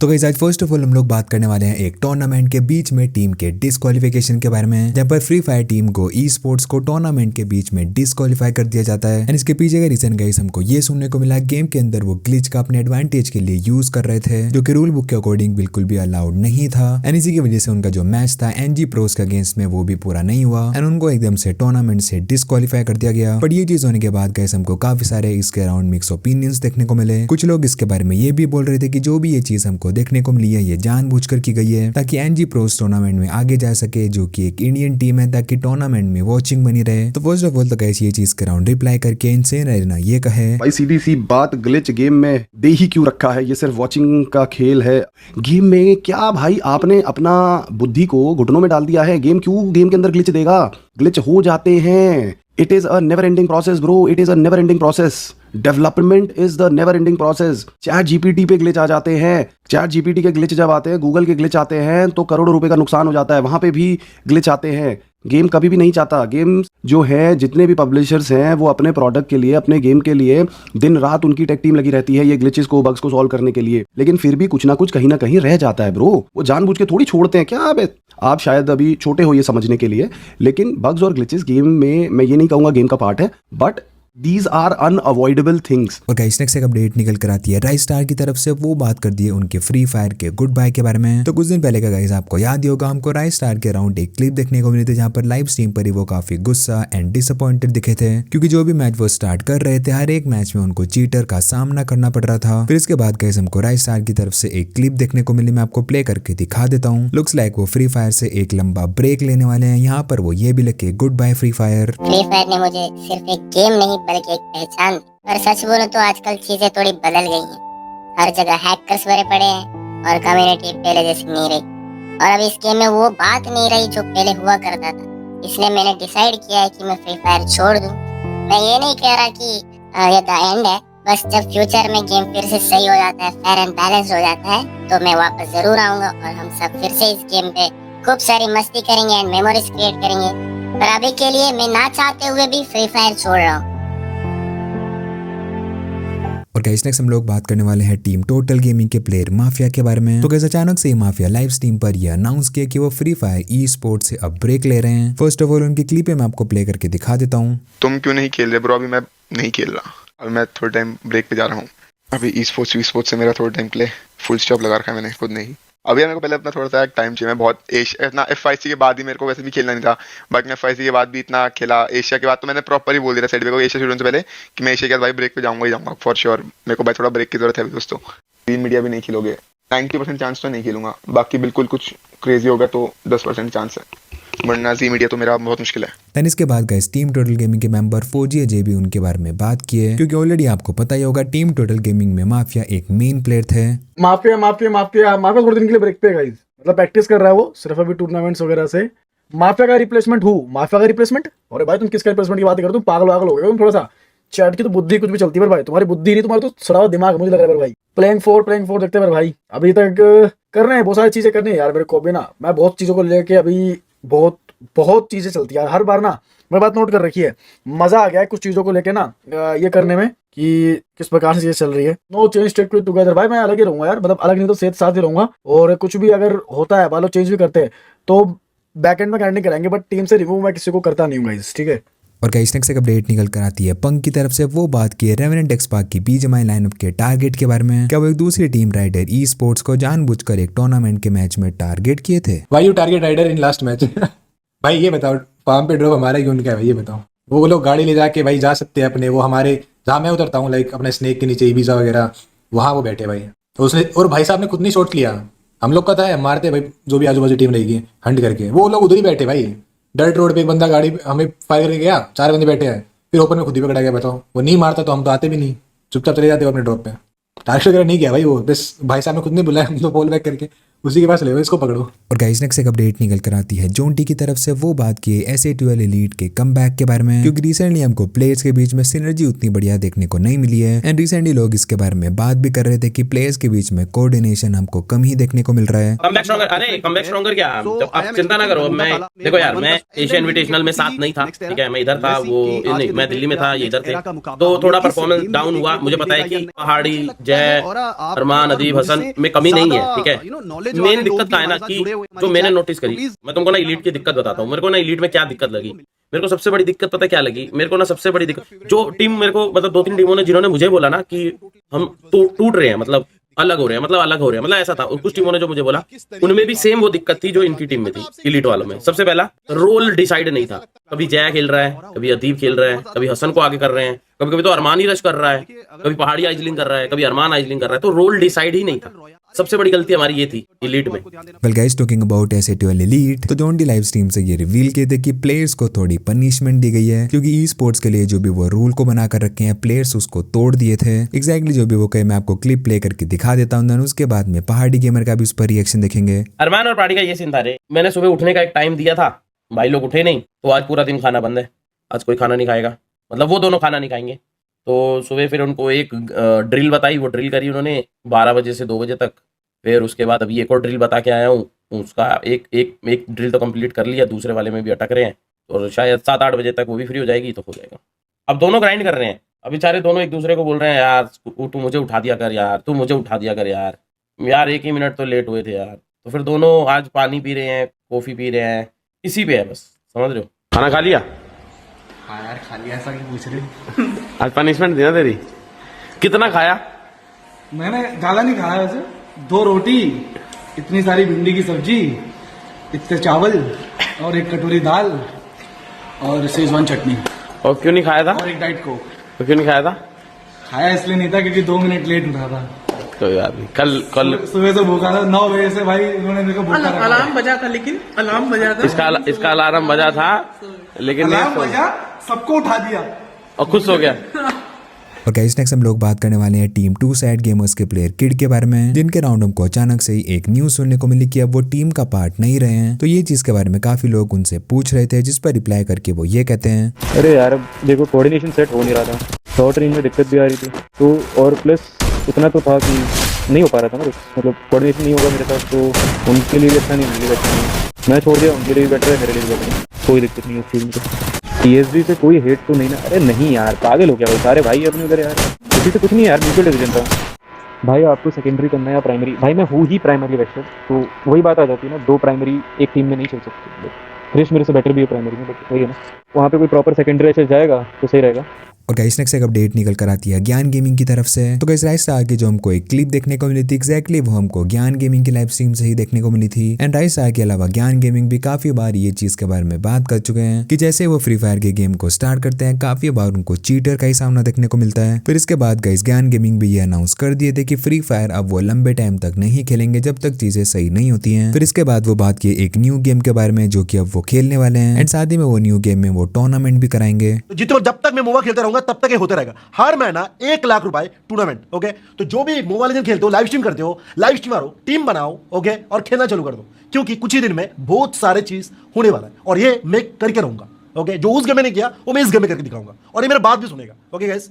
तो गाइस आज first of all हम लोग बात करने वाले हैं एक टूर्नामेंट के बीच में टीम के डिस्क्वालिफिकेशन के बारे में, जहां पर फ्री फायर टीम को ई स्पोर्ट्स को टूर्नामेंट के बीच में डिस्क्वालीफाई कर दिया जाता है। एंड इसके पीछे का रीजन गाइस हमको ये सुनने को मिला, गेम के अंदर वो ग्लिच का अपने एडवांटेज के लिए यूज कर रहे थे, जो कि रूल बुक के अकॉर्डिंग बिल्कुल भी अलाउड नहीं था। एंड इसी की वजह से उनका जो मैच था एनजी प्रोस के अगेंस्ट में वो भी पूरा नहीं हुआ एंड उनको एकदम से टूर्नामेंट से डिस्क्वालीफाई कर दिया गया। बट ये चीज होने के बाद गाइस हमको काफी सारे इसके अराउंड मिक्स ओपिनियंस देखने को मिले। कुछ लोग इसके बारे में ये भी बोल रहे थे कि जो भी ये चीज हमको देखने को मिली है ये जानबूझकर की गई है ताकि एनजी प्रोस टूर्नामेंट में आगे जा सके, जो कि एक इंडियन टीम है, ताकि टूर्नामेंट में वॉचिंग बनी रहे। तो फर्स्ट ऑफ ऑल तो गाइस ये चीज के अराउंड रिप्लाई करके इनसेन रहना ये कहे, भाई सीधी सी बात, ग्लिच गेम में दे ही क्यों रखा है? ये सिर्फ वॉचिंग का खेल है। गेम में क्या भाई आपने अपना बुद्धि को घुटनों में डाल दिया है? गेम क्यों गेम के अंदर ग्लिच देगा? ग्लिच हो जाते हैं। It is a never ending process bro, it is a never ending process. Development is the never ending process. Chat GPT पे ग्लिच आ जाते हैं। चैट जीपीटी के ग्लिच जब आते हैं, गूगल के ग्लिच आते हैं तो करोड़ों रुपए का नुकसान हो जाता है, वहां पे भी ग्लिच आते हैं। गेम कभी भी नहीं चाहता। गेम जो है, जितने भी पब्लिशर्स हैं वो अपने प्रोडक्ट के लिए, अपने गेम के लिए दिन रात उनकी टेक टीम लगी रहती है ये ग्लिचेस को, बग्स को सॉल्व करने के लिए, लेकिन फिर भी कुछ ना कुछ कहीं ना कहीं रह जाता है ब्रो। वो जानबूझ के थोड़ी छोड़ते हैं क्या? आप शायद अभी छोटे हो ये समझने के लिए, लेकिन बग्स और ग्लिचेस गेम में, मैं ये नहीं कहूंगा गेम का पार्ट है, but These are unavoidable things। और गाइस नेक्स्ट एक अपडेट निकल कर आती है राइट स्टार की तरफ से। वो बात कर दी है उनके फ्री फायर के गुड बाय के बारे में। तो कुछ दिन पहले का गाइस आपको याद ही होगा, हमको राइट स्टार के अराउंड एक क्लिप देखने को मिली थी, जहां पर लाइव स्ट्रीम पर ही वो काफी गुस्सा एंड डिसअपॉइंटेड दिखे थे, क्योंकि जो भी मैच वो स्टार्ट कर रहे थे हर एक मैच में उनको चीटर का सामना करना पड़ रहा था। फिर इसके बाद गाइस हमको राइट स्टार की तरफ से एक क्लिप देखने को मिली, मैं आपको प्ले करके दिखा देता हूँ। लुक्स लाइक वो फ्री फायर से एक लंबा ब्रेक लेने वाले हैं। यहाँ पर वो ये भी लिखे good by free fire. Free fire ने मुझे सिर्फ एक गेम नहीं बल्कि एक पहचान। पर सच बोलो तो आजकल चीजें थोड़ी बदल गई हैं। हर जगह हैकर्स भरे पड़े हैं और कम्युनिटी पहले जैसी नहीं रही। और अब इस गेम में वो बात नहीं रही जो पहले हुआ करता था। इसलिए मैंने डिसाइड किया है कि मैं फ्री फायर छोड़ दूं। मैं ये नहीं कह रहा कि ये द एंड है, बस जब फ्यूचर में गेम फिर से सही हो जाता है, फेयर एंड बैलेंस हो जाता है, तो मैं वापस जरूर आऊंगा और हम सब फिर से इस गेम पे खूब सारी मस्ती करेंगे एंड मेमोरीज क्रिएट करेंगे। पर अभी के लिए मैं ना चाहते हुए भी फ्री फायर छोड़ रहा हूँ। और गाइस नेक्स्ट हम लोग बात करने वाले हैं टीम टोटल गेमिंग के प्लेयर माफिया के बारे में। तो गाइस अचानक से माफिया लाइव स्ट्रीम पर यह अनाउंस किया कि वो फ्री फायर ई स्पोर्ट्स से अब ब्रेक ले रहे हैं। फर्स्ट ऑफ ऑल उनकी क्लिप मैं आपको प्ले करके दिखा देता हूँ। तुम क्यों नहीं खेल रहे ब्रो? अभी मैं नहीं खेल रहा, अभी मैं थोड़ा टाइम ब्रेक पे जा रहा हूँ। अभी ई स्पोर्ट्स से मेरा थोड़ा टाइम के लिए फुल स्टॉप लगा रखा है मैंने खुद नहीं। अभी मेरे को पहले अपना थोड़ा सा टाइम चाहिए। मैं बहुत इतना FIC के बाद ही मेरे को वैसे भी खेलना नहीं था, बट मैं FIC के बाद भी इतना खेला। एशिया के बाद तो मैंने प्रॉपर ही बोल दिया साइड पे को, एशिया शुरू से पहले, कि मैं एशिया के बाद भाई ब्रेक पे जाऊंगा ही जाऊंगा फॉर श्योर। मेरे को भाई थोड़ा ब्रेक की जरूरत है दोस्तों। ग्रीन मीडिया भी नहीं खेलोगे, 90% चांस तो नहीं खेलूंगा, बाकी बिल्कुल कुछ क्रेजी होगा तो 10% चांस है, वरना जी मीडिया तो मेरा बहुत मुश्किल है। देन इसके बाद गाइस टीम टोटल गेमिंग के मेंबर फौजी अजय भी उनके बारे में बात किए, क्योंकि ऑलरेडी आपको पता ही होगा टीम टोटल गेमिंग में माफिया एक मेन प्लेयर थे। माफिया थोड़े दिन के लिए ब्रेक पे गाइस, मतलब प्रैक्टिस कर रहा है वो सिर्फ अभी टूर्नामेंट्स वगैरह से। माफिया का रिप्लेसमेंट हूँ। माफिया का रिप्लेसमेंट? अरे भाई तुम किसका रिप्लेसमेंट की बात कर, तुम पागल हो गए थोड़ा सा। चैट की तो बुद्धि कुछ भी चलती है भाई, तुम्हारी बुद्धि नहीं, तुम्हारा तो सड़ा हुआ दिमाग मुझे लग रहा है भाई। प्लेइंग फोर देखते हैं भाई, अभी तक कर रहे हैं, बहुत सारी चीजें करनी है यार मेरे को भी ना। मैं बहुत चीजों को लेके अभी बहुत चीजें चलती है हर बार ना। मैं बात नोट कर रखी है, मजा आ गया है कुछ चीजों को लेके ना ये करने में कि किस प्रकार से चीजें चल रही है। नो चेंज स्टेक टुगेदर भाई, मैं अलग ही रहूंगा यार, मतलब अलग नहीं तो साथ ही रहूंगा। और कुछ भी अगर होता है बालो चेंज भी करते हैं तो बैकएंड में कैंडिंग कराएंगे, बट टीम से रिमूव मैं किसी को करता नहीं हूँ गाइस, ठीक है। और गाइस नेक्स्ट एक अपडेट निकल कर आती है पंक की तरफ से। वो बात की है रेवेनेंट एक्सपार्क की BGMI लाइनअप के टारगेट के बारे में। क्या वो एक दूसरी टीम राइडर ई स्पोर्ट्स को जानबूझकर एक टूर्नामेंट के मैच में टारगेट किए थे? भाई you target rider in last match भाई ये बताओ, फार्म पे ड्रॉप हमारा क्यों क्या है भाई, ये बताओ। वो लोग गाड़ी ले जाके भाई जा सकते हैं अपने, वो हमारे जहाँ मैं उतरता हूँ लाइक अपने स्नेक के नीचे ईबीजा वगैरह, वहाँ वो बैठे भाई। तो उसने और भाई साहब ने खुद नहीं शॉट लिया, हम लोग का था हम मारते भाई जो भी आजू बाजू टीम रहेगी हंट करके। वो लोग उधर ही बैठे भाई, डर्ट रोड पे एक बंदा गाड़ी हमें फायर करके गया, 4 बंदे बैठे हैं, फिर ओपन में खुद ही पकड़ा गया। बताओ वो नहीं मारता तो हम तो आते भी नहीं, चुपचाप चले जाते अपने ड्रॉप पे। टारगेट वगैरह नहीं किया भाई, वो बस भाई साहब ने खुद नहीं बुलाया, हम तो बॉल बैक करके उसी के पास ले इसको पकड़ो। और गाइस नेक्स्ट एक अपडेट निकल कर आती है जोंटी की तरफ से। वो बात की SA12 एलीट के कमबैक के बारे में, क्योंकि रिसेंटली हमको प्लेयर्स के बीच में सिनर्जी उतनी बढ़िया देखने को नहीं मिली है। एंड रिसेंटली लोग इसके बारे में बात भी कर रहे थे कि प्लेयर्स के बीच में कोऑर्डिनेशन हमको कम ही देखने को मिल रहा है। कमबैक स्ट्रॉन्गर, अरे कमबैक स्ट्रॉन्गर क्या, जब आप चिंता ना करो। मैं देखो यार, मैं एशिया इनविटेशनल में साथ नहीं था, ठीक है, मैं इधर था, वो नहीं, मैं दिल्ली में था, ये इधर थे, तो थोड़ा परफॉर्मेंस डाउन हुआ। मुझे पता है कि पहाड़ी, जय, अरमान, अदीब, हसन में कमी नहीं है, ठीक है। मेन दिक्कत क्या है ना कि जो मैंने नोटिस करी, मैं तुमको ना इलीट की दिक्कत बताता हूँ। मेरे को ना इलीट में क्या दिक्कत लगी, मेरे को सबसे बड़ी दिक्कत पता क्या लगी, मेरे को ना सबसे बड़ी दिक्कत जो टीम मेरे को मतलब 2-3 टीमों ने जिन्होंने मुझे बोला ना कि हम टूट रहे हैं, मतलब अलग हो रहे हैं, मतलब ऐसा था। कुछ टीमों ने जो मुझे बोला, उनमें भी सेम वो दिक्कत थी जो इनकी टीम में थी, इलीट वालों में। सबसे पहला रोल डिसाइड नहीं था। कभी जय खेल रहा है, कभी अदीब खेल रहा है, कभी हसन को आगे कर रहे हैं, कभी कभी तो अरमान ही रश कर रहा है, कभी पहाड़ी आइजलिंग कर रहा है, कभी अरमान आइजलिंग कर रहा है। तो रोल डिसाइड ही नहीं था। सबसे बड़ी गलती हमारी ये थी इलीट में। Well guys, talking about SA12 elite, तो जोंटी लाइव स्ट्रीम से ये रिवील किए थे कि प्लेयर्स को थोड़ी पनिशमेंट दी गई है, क्योंकि ई स्पोर्ट्स के लिए जो भी वो रूल को बनाकर रखे हैं, प्लेयर्स उसको तोड़ दिए थे। एग्जैक्टली जो भी वो कहे, मैं आपको क्लिप प्ले करके दिखा देता हूँ, उसके बाद में पहाड़ी गेमर का भी उस पर रिएक्शन देखेंगे। अरमान और पहाड़ी का ये सीन था रे, मैंने सुबह उठने का एक टाइम दिया था, भाई लोग उठे नहीं, तो आज पूरा दिन खाना बंद है, आज कोई खाना नहीं खाएगा, मतलब वो दोनों खाना नहीं खाएंगे। तो सुबह फिर उनको एक ड्रिल बताई, वो ड्रिल करी उन्होंने 12 बजे से 2 बजे तक। फिर उसके बाद अभी एक और ड्रिल बता के आया हूँ, उसका एक ड्रिल तो कंप्लीट कर लिया, दूसरे वाले में भी अटक रहे हैं, और शायद 7-8 बजे तक वो भी फ्री हो जाएगी तो हो जाएगा। अब दोनों ग्राइंड कर रहे हैं, अब बेचारे दोनों एक दूसरे को बोल रहे हैं, यार तू मुझे उठा दिया कर यार, तू मुझे उठा दिया कर यार, 1 ही मिनट तो लेट हुए थे यार। तो फिर दोनों आज पानी पी रहे हैं, कॉफ़ी पी रहे हैं, इसी पे है बस, समझ रहे हो। खाना खा लिया? हाँ यार खा लिया, ऐसा क्यों पूछ रहे? आज पनिशमेंट देना तेरी। कितना खाया? मैंने ज्यादा नहीं खाया वैसे, 2 रोटी, इतनी सारी भिंडी की सब्जी, इतने चावल और 1 कटोरी दाल और शेजवान चटनी। और क्यों नहीं खाया था? और 1 डाइट कोक। तो क्यों नहीं खाया था? खाया इसलिए नहीं था क्योंकि 2 मिनट लेट उठा था। कोई बात नहीं, कल सुबह से भूखा था, 9 बजे से भाई उन्होंने मेरे को भूखा रखा। अलार्म बजा था, लेकिन अलार्म बजा था, इसका अलार्म बजा था, लेकिन अलार्म बजा, सबको उठा दिया और खुश हो गया। और गाइस नेक्स्ट हम लोग बात करने वाले हैं टीम 2 साइड गेमर्स के प्लेयर किड के बारे में, जिनके राउंड हमको अचानक से ही एक न्यूज सुनने को मिली कि अब वो टीम का पार्ट नहीं रहे हैं। तो ये चीज के बारे में काफी लोग उनसे पूछ रहे थे, जिस पर रिप्लाई करके वो ये कहते हैं, अरे यार अब देखो कोऑर्डिनेशन सेट हो नहीं रहा था, शॉर्ट रेंज में दिक्कत भी आ रही थी, तो और प्लस इतना तो था कि नहीं हो पा रहा था ना कुछ, मतलब कोऑर्डिनेशन नहीं होगा मेरे साथ तो उनके लिए भी अच्छा नहीं, मेरे लिए अच्छा नहीं। मैं छोड़ दिया, उनके लिए भी बेटर है, मेरे लिए भी बेटर है, कोई दिक्कत नहीं उस चीज़ में। TSG से कोई हेट तो नहीं ना? अरे नहीं यार, पागल हो गया भाई, सारे भाई अपने उधर यार, किसी से कुछ नहीं यार, म्यूचुअल डिसीजन था भाई। आपको सेकेंडरी करना है या प्राइमरी? भाई मैं हूँ ही प्राइमरी वेक्टर, तो वही बात आ जाती है ना, 2 प्राइमरी एक टीम में नहीं चल सकते। क्रिश मेरे से बेटर भी है प्राइमरी में, बट वही है ना, वहाँ पे कोई प्रॉपर सेकेंडरी एचएस जाएगा तो सही रहेगा। और गाइस नेक्स्ट एक अपडेट निकल कर आती है ज्ञान गेमिंग की तरफ से। तो गाइस राइस स्टार की जो हमको एक क्लिप देखने को मिली थी, एग्जैक्टली वो हमको ज्ञान गेमिंग की लाइव स्ट्रीम से ही देखने को मिली थी। एंड राइस स्टार के अलावा ज्ञान गेमिंग भी काफी बार ये चीज के बारे में बात कर चुके हैं कि जैसे वो फ्री फायर के गेम को स्टार्ट करते हैं, काफी बार उनको चीटर का ही सामना देखने को मिलता है। फिर इसके बाद गाइस ज्ञान गेमिंग भी ये अनाउंस कर दिए थे कि फ्री फायर अब वो लंबे टाइम तक नहीं खेलेंगे जब तक चीजें सही नहीं होती हैं। फिर इसके बाद वो बात की एक न्यू गेम के बारे में, जो कि अब वो खेलने वाले हैं, एंड साथ ही में वो न्यू गेम में वो टूर्नामेंट भी कराएंगे। जितने जब तक मैं मोवा खेलता रहूंगा तब तक ये होता रहेगा, हर महीना 1 लाख रुपए टूर्नामेंट। ओके, तो जो भी मोबाइल लेजेंड खेलते हो, लाइव स्ट्रीम करते हो, लाइव स्ट्रीमर हो, टीम बनाओ, ओके, और खेलना चालू कर दो, क्योंकि कुछ ही दिन में बहुत सारे चीज होने वाला है, और ये मैं करके रहूंगा। ओके, जो उस गेम में नहीं किया वो मैं इस गेम में करके दिखाऊंगा, और ये मेरा बात भी सुनेगा। ओके गाइस,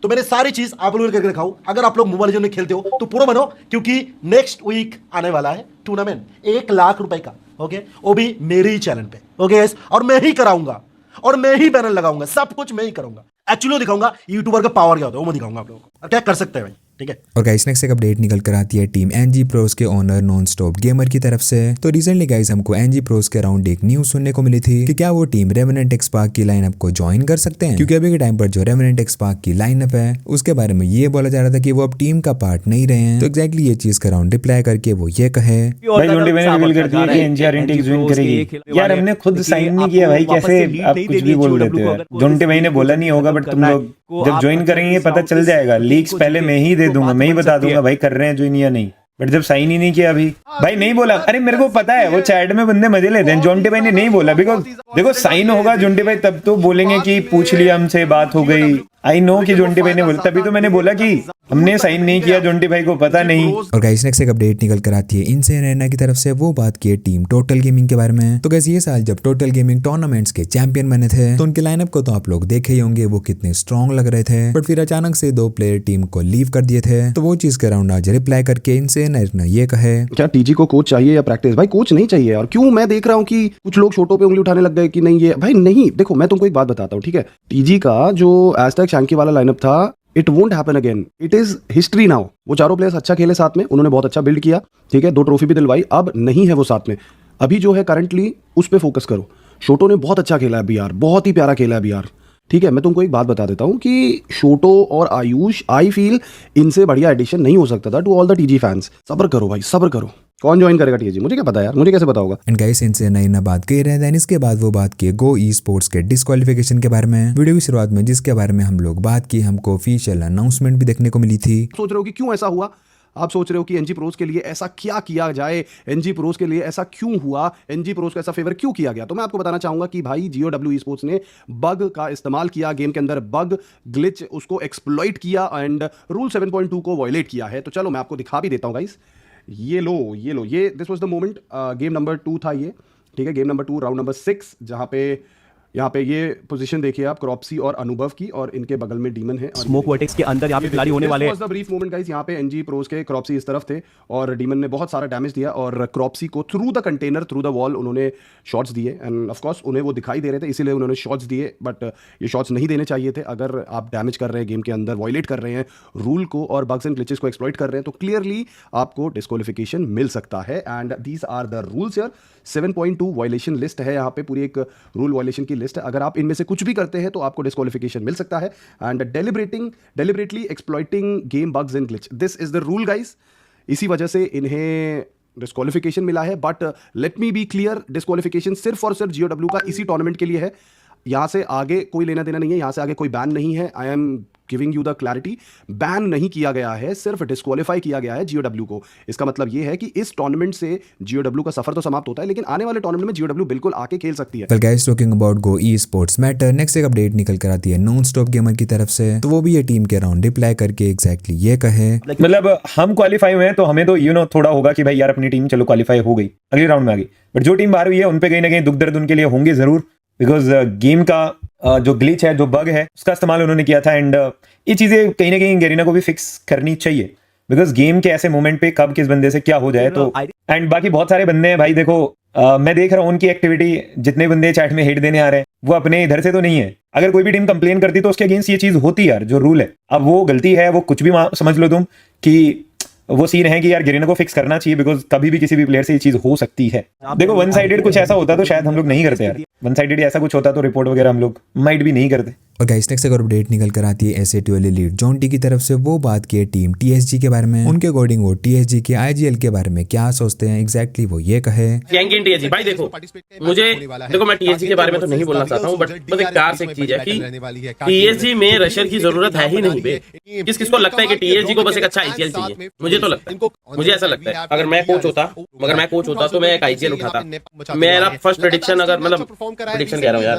तो मैंने सारी चीज आप लोगों ने करके रखा हूं। अगर आप लोग मोबाइल लेजेंड में खेलते हो तो पूरा बनो, क्योंकि नेक्स्ट वीक आने वाला है टूर्नामेंट 1 लाख रुपए का। ओके, वो भी मेरे ही चैनल पे। ओके गाइस, और मैं ही कराऊंगा, और मैं ही बैनर लगाऊंगा, सब कुछ मैं ही करूंगा। एक्चुअली दिखाऊंगा यूट्यूबर का पावर क्या होता है, वो मैं दिखाऊंगा आप लोगों को, और क्या कर सकते हैं भाई, ठीक है। और गाइस नेक्स्ट एक अपडेट निकल कर आती है टीम NG प्रोस के ओनर नॉन स्टॉप गेमर की तरफ से। तो रिसेंटली गाइस हमको NG प्रोस के अराउंड एक न्यूज सुनने को मिली थी कि क्या वो टीम रेवेनेंट एक्सपार्क की लाइनअप को ज्वाइन कर सकते हैं, क्योंकि अभी के टाइम पर जो रेवेनेंट एक्सपार्क की लाइनअप है उसके बारे में ये बोला जा रहा था कि वो अब टीम का पार्ट नहीं रहे हैं। तो एग्जैक्टली ये चीज का अराउंड रिप्लाई करके वो ये कहे, भाई जोंटी मैंने रिवील कर दिया कि NGR इंटेक ज्वाइन करेगी। यार हमने खुद साइन नहीं किया भाई, कैसे आप कुछ भी बोल देते हो? जोंटी भाई ने बोला नहीं होगा, बट तुम लोग जब ज्वाइन करेंगे पता चल जाएगा। लीक्स पहले मैं ही दे दूंगा, मैं ही बता दूंगा भाई कर रहे हैं ज्वाइन या नहीं, बट जब साइन ही नहीं किया अभी भाई नहीं बोला। अरे मेरे को पता है वो चैट में बंदे मजे लेते हैं, जोंटी भाई ने नहीं बोला, बिकॉज देखो साइन होगा जोंटी भाई तब तो बोलेंगे कि पूछ लिया हमसे, बात हो गई। आई नो कि जोंटी भाई ने बोला, तभी तो मैंने बोला कि हमने साइन नहीं किया, जोंटी भाई को पता नहीं। और गाइस नेक्स्ट एक अपडेट निकल कर आती है इनसेन एरेना की तरफ से। वो बात की है टीम टोटल गेमिंग के बारे में। तो गाइस ये साल जब टोटल गेमिंग टूर्नामेंट्स के चैंपियन बने थे तो उनके लाइनअप को तो आप लोग देखे ही होंगे, वो कितने स्ट्रॉन्ग लग रहे थे। बट फिर अचानक से 2 प्लेयर टीम को लीव कर दिए थे। तो वो चीज के अराउंड आज रिप्लाई करके इनसेन एरेना ये कहे, क्या टीजी को कोच चाहिए या प्रैक्टिस? भाई कोच नहीं चाहिए। और क्यों मैं देख रहा हूँ कि कुछ लोग छोटों पे उंगली उठाने लग गए कि नहीं ये भाई नहीं। देखो मैं तुमको एक बात बताता हूँ, ठीक है, टीजी का जो एज़टेक शैंकी वाला लाइनअप था, it won't happen again, it is history now. वो चारों प्लेयर्स अच्छा खेले साथ में, उन्होंने बहुत अच्छा बिल्ड किया, ठीक है, 2 ट्रॉफी भी दिलवाई, अब नहीं है वो साथ में। अभी जो है करंटली उस पे फोकस करो। शोटो ने बहुत अच्छा खेला है बीआर, बहुत ही प्यारा खेला है बीआर, ठीक है। मैं तुमको एक बात बता देता हूँ कि शोटो और आयुष, आई फील इनसे बढ़िया एडिशन नहीं हो सकता था to all the TG fans. सब्र करो भाई, सब्र करो। कौन ज्वाइन करेगा टीजी? मुझे क्या पता यार, मुझे कैसे पता होगा। एंड गाइस इनसे नई ना बात कह रहे हैं। देन इसके बाद वो बात की गो ई स्पोर्ट्स के डिस्क्वालिफिकेशन के बारे में। वीडियो की शुरुआत में जिसके बारे में हम लोग बात की, हमको ऑफिशियल अनाउंसमेंट भी देखने को मिली थी। सोच रहे हो कि क्यों ऐसा हुआ? आप सोच रहे हो कि एनजी प्रोज के लिए ऐसा क्या किया जाए, एनजी प्रोज के लिए ऐसा क्यों हुआ, एनजी प्रोज को ऐसा फेवर क्यों किया गया? तो मैं आपको बताना चाहूंगा कि भाई GOW ई स्पोर्ट्स ने बग का इस्तेमाल किया गेम के अंदर, बग ग्लिच उसको एक्सप्लॉइट किया एंड रूल 7.2 को वायलेट किया है। तो चलो मैं आपको दिखा भी देता हूं गाइस। ये लो, ये this was the moment. Game number 2 था ये, ठीक है, गेम नंबर 2 राउंड नंबर 6, जहां पे यहाँ पे ये पोजीशन देखिए आप, क्रॉप्सी और अनुभव की, और इनके बगल में डीमन है। स्मोक वर्टेक्स के अंदर यहाँ पे खिलाड़ी होने वाले हैं। This was the brief moment guys. यहाँ पे एनजी प्रोज के क्रॉप्सी इस तरफ थे और डीमन ने बहुत सारा डैमेज दिया, और क्रॉप्सी को through the container, through the wall उन्होंने शॉट्स दिए। एंड ऑफ कोर्स उन्हें वो दिखाई दे रहे थे, इसीलिए उन्होंने शॉट्स दिए, बट ये शॉट्स नहीं देने चाहिए थे। अगर आप डैमेज कर रहे हैं गेम के अंदर, वॉयलेट कर रहे हैं रूल को और बग्स एंड ग्लिचेस को एक्सप्लॉइट कर रहे हैं, तो क्लियरली आपको डिस्क्वालिफिकेशन मिल सकता है। And these are the rules here. 7.2 violation list है यहाँ पे, पूरी एक रूल वायलेशन की लिस्ट है। अगर आप इनमें से कुछ भी करते हैं तो आपको डिस्क्वालिफिकेशन मिल सकता है। And deliberately exploiting game bugs and glitch, this is the rule guys. इसी वजह से इन्हें डिस्क्वालिफिकेशन मिला है। But let me be clear, disqualification सिर्फ और सिर्फ GOW का इसी टूर्नामेंट के लिए है। यहाँ से आगे कोई लेना देना नहीं है, यहाँ से आगे कोई बैन नहीं है। I am giving you the clarity, ban नहीं किया गया है, सिर्फ डिस्क्वालीफाई किया गया है GOW को। इसका मतलब ये है कि इस टूर्नामेंट से GOW का सफर तो समाप्त होता है, लेकिन आने वाले टूर्नामेंट में GOW बिल्कुल आके खेल सकती है। Well guys talking about go e sports matter, next एक अपडेट निकल कर आती है नॉन स्टॉप गेमर की तरफ से। तो वो भी ये टीम के अराउंड रिप्लाई करके एग्जैक्टली ये कहे, मतलब हम क्वालिफाई हुए हैं तो हमें तो थोड़ा होगा कि भाई यार अपनी टीम चलो क्वालिफाई हो गई, अगले राउंड में आ गई। बट जो टीम बाहर हुई है उन पे कहीं ना कहीं दुख दर्द उनके लिए होंगे जरूर, बिकॉज गेम का जो ग्लिच है, जो बग है, उसका इस्तेमाल उन्होंने किया था। एंड ये चीजें कहीं ना कहीं गरीना को भी फिक्स करनी चाहिए, बिकॉज गेम के ऐसे मोमेंट पे कब किस बंदे से क्या हो जाए। तो एंड बाकी बहुत सारे बंदे हैं भाई, देखो मैं देख रहा हूँ उनकी एक्टिविटी, जितने बंदे चैट में हेट देने आ रहे हैं वो अपने इधर से तो नहीं है। अगर कोई भी टीम कंप्लेन करती तो उसके अगेंस्ट ये चीज होती यार, जो रूल है। अब वो गलती है, वो कुछ भी समझ लो तुम कि वो सीन है कि यार गरीना को फिक्स करना चाहिए, बिकॉज कभी भी किसी भी प्लेयर से ये चीज हो सकती है। देखो वन साइडेड कुछ ऐसा होता तो शायद हम लोग नहीं करते यार, वन साइडेड ऐसा कुछ होता तो रिपोर्ट वगैरह हम लोग माइट भी नहीं करते। और गाइस नेक्स्ट एक अपडेट निकल कर आती है एसएटी वाली लीड जोंटी की तरफ से। वो बात की है टीम TSG के बारे में। उनके अकॉर्डिंग वो TSG के IGL के बारे में क्या सोचते हैं एग्जैक्टली वो ये कहे, TSG भाई देखो, मैं TSG के बारे में तो नहीं बोलना चाहता हूँ, बट बस एक कार से एक चीज है कि TSG में रशर की जरूरत है ही नहीं बे। किसको लगता है कि TSG को बस एक अच्छा IGL चाहिए? मुझे तो लगता है, मुझे ऐसा लगता है अगर मैं कोच होता तो मैं एक IGL उठाता। मेरा फर्स्ट प्रेडिक्शन, अगर मतलब प्रेडिक्शन कह रहा हूँ यार,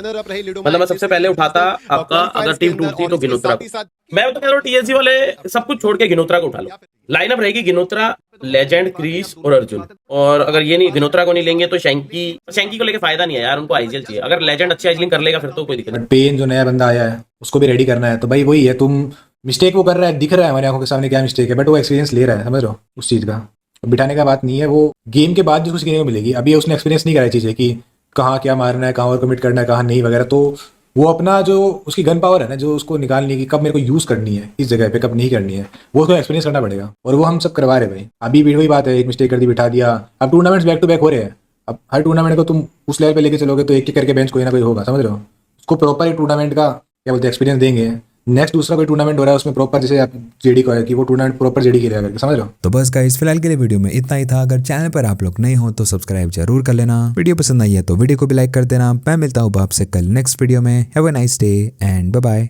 मतलब मैं सबसे पहले उठाता आपका, अगर टीम टूटती तो गिनोत्रा को। मैं तो कह रहा हूँ TSG वाले सब कुछ छोड़ के गिनोत्रा को उठा लो। लाइनअप रहेगी गिनोत्रा, लेजेंड, क्रीस और अर्जुन। और अगर ये नहीं, गिनोत्रा को नहीं लेंगे तो शैंकी को लेके फायदा नहीं है यार, उनको IGL चाहिए। अगर लेजेंड अच्छी IGL कर लेगा फिर तो कोई दिक्कत नहीं। पेन जो नया बंदा आया है उसको भी रेडी करना है, तो भाई वही है, तुम मिस्टेक वो कर रहा है, दिख रहा है हमारी आंखों के सामने क्या मिस्टेक है, बट वो एक्सपीरियंस ले रहा है, समझ रहे हो उस चीज का। बिठाने का बात नहीं है, वो गेम के बाद जो कुछ सीखने को मिलेगी। अभी उसने एक्सपीरियंस नहीं करा चीजें कि कहाँ क्या मारना है, कहाँ और कमिट करना है, कहाँ नहीं वगैरह। तो वो अपना जो उसकी गन पावर है ना, जो उसको निकालने की, कब मेरे को यूज करनी है इस जगह पे, कब नहीं करनी है, वो उसको एक्सपीरियंस करना पड़ेगा। और वो हम सब करवा रहे भाई। अभी भी वही बात है, एक मिस्टेक कर दी, बिठा दिया। अब टूर्नामेंट्स बैक टू बैक हो रहे हैं, अब हर टूर्नामेंट को तुम उस लेवल पे लेके चलोगे तो एक करके बेंच कोई ना कोई होगा, समझ रहे हो। उसको प्रॉपर एक टूर्नामेंट का क्या बोलते हैं एक्सपीरियंस देंगे। नेक्स्ट दूसरा कोई टूर्नामेंट हो रहा है उसमें प्रॉपर, जैसे आप जेडी को है कि वो टूर्नामेंट प्रॉपर जेडी खेलेगा करके, समझ रहे हो। तो बस गाइस फिलहाल के लिए वीडियो में इतना ही था। अगर चैनल पर आप लोग नए हो तो सब्सक्राइब जरूर कर लेना। वीडियो पसंद आई है तो वीडियो को भी लाइक कर देना। मैं मिलता हूँ आपसे कल नेक्स्ट वीडियो में। Have a nice day and bye bye.